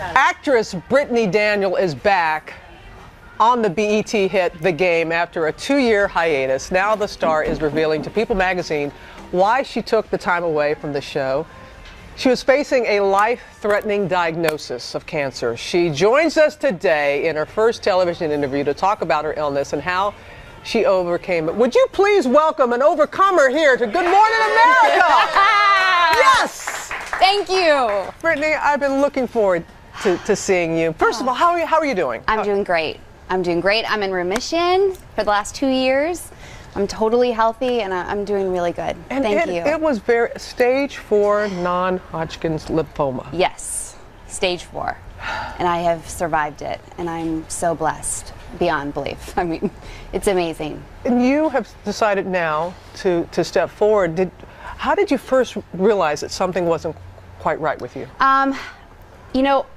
Actress Brittany Daniel is back on the BET hit The Game after a 2-year hiatus. Now the star is revealing to People magazine why she took the time away from the show. She was facing a life-threatening diagnosis of cancer. She joins us today in her first television interview to talk about her illness and how she overcame it. Would you please welcome an overcomer here to Good Morning America? Yes! Thank you. Brittany, I've been looking forward to seeing you. First of all, how are you doing? I'm doing great. I'm doing great. I'm in remission for the last 2 years. I'm totally healthy and I'm doing really good. And Thank you. It was stage 4 non-Hodgkin's lymphoma. Yes, stage 4. And I have survived it and I'm so blessed beyond belief. I mean, it's amazing. And you have decided now to step forward. How did you first realize that something wasn't quite right with you? You know,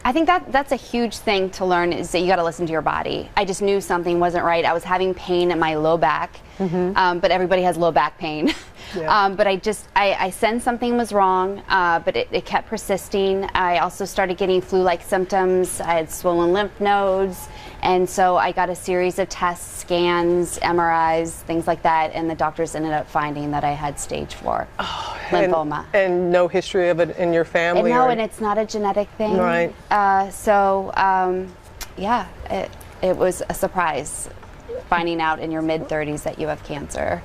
I think that's a huge thing to learn, is that you got to listen to your body. I just knew something wasn't right. I was having pain in my low back, but everybody has low back pain. Yeah. But I sensed something was wrong, but it kept persisting. I also started getting flu-like symptoms. I had swollen lymph nodes, and so I got a series of tests, scans, MRIs, things like that, and the doctors ended up finding that I had stage 4 lymphoma. And no history of it in your family? No, and it's not a genetic thing. Right. Yeah, it was a surprise finding out in your mid-30s that you have cancer.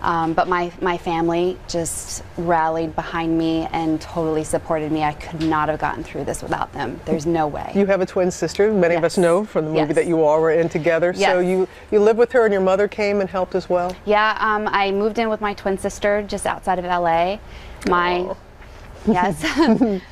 But my family just rallied behind me and totally supported me. I could not have gotten through this without them. There's no way. You have a twin sister, many of us know from the movie that you all were in together. Yes. So you live with her and your mother came and helped as well? Yeah, I moved in with my twin sister just outside of LA. Yes,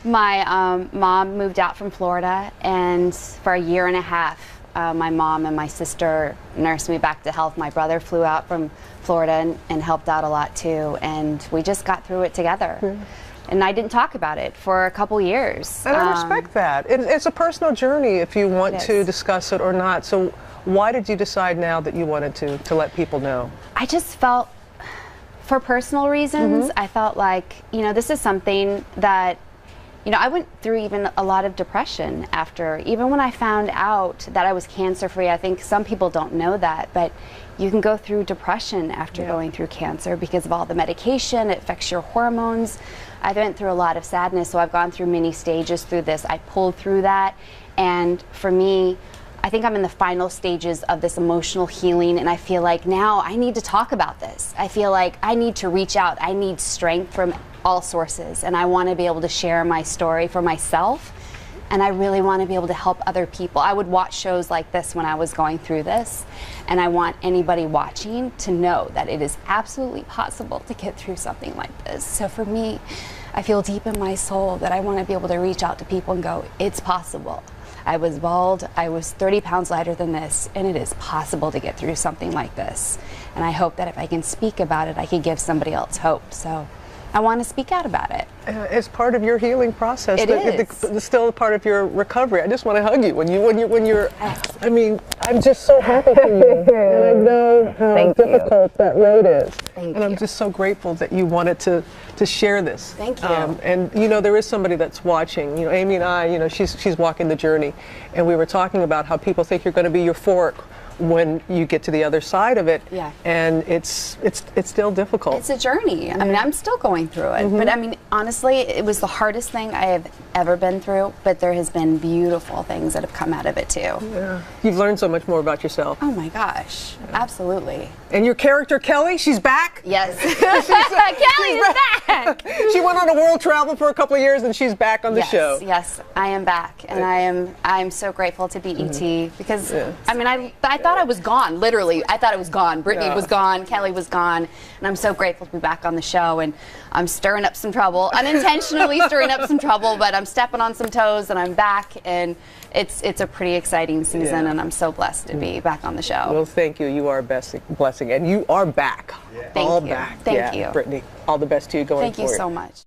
my mom moved out from Florida, and for a year and a half, my mom and my sister nursed me back to health. My brother flew out from Florida and helped out a lot too, and we just got through it together. And I didn't talk about it for a couple years. And I respect that. It's a personal journey if you want to discuss it or not. So why did you decide now that you wanted to let people know? I just felt, for personal reasons, I felt like, you know, this is something that, you know, I went through even a lot of depression after, even when I found out that I was cancer-free. I think some people don't know that, but you can go through depression after going through cancer because of all the medication. It affects your hormones. I went through a lot of sadness, so I've gone through many stages through this. I pulled through that, and for me, I think I'm in the final stages of this emotional healing, and I feel like now I need to talk about this. I feel like I need to reach out. I need strength from all sources, and I want to be able to share my story for myself, and I really want to be able to help other people. I would watch shows like this when I was going through this, and I want anybody watching to know that it is absolutely possible to get through something like this. So for me, I feel deep in my soul that I want to be able to reach out to people and go, it's possible. I was bald, I was 30 pounds lighter than this, and it is possible to get through something like this. And I hope that if I can speak about it, I can give somebody else hope. So I want to speak out about it. It's part of your healing process. It's still a part of your recovery. I just want to hug you when you're. I mean, I'm just so happy for you, and I know how difficult that road is. Thank and you. I'm just so grateful that you wanted to share this. Thank you. And you know, there is somebody that's watching. You know, Amy and I. You know, she's walking the journey, and we were talking about how people think you're going to be euphoric when you get to the other side of it, and it's still difficult. It's a journey. I mean, I'm still going through it, but I mean, honestly, it was the hardest thing I have ever been through, but there has been beautiful things that have come out of it too. Yeah. You've learned so much more about yourself. Oh my gosh, absolutely. And your character, Kelly, she's back? Yes. Kelly is back! She went on a world travel for a couple of years and she's back on the show. Yes, I am back, and I am so grateful to BET because, I mean, I thought I was gone, literally. I thought I was gone. Brittany was gone, Kelly was gone, and I'm so grateful to be back on the show, and I'm stirring up some trouble, unintentionally stirring up some trouble, but I'm stepping on some toes, and I'm back, and it's a pretty exciting season, and I'm so blessed to be back on the show. Well, thank you. You are a blessing, and you are back. Thank you. Back. Thank you. Brittany, all the best to you going forward. Thank you so much.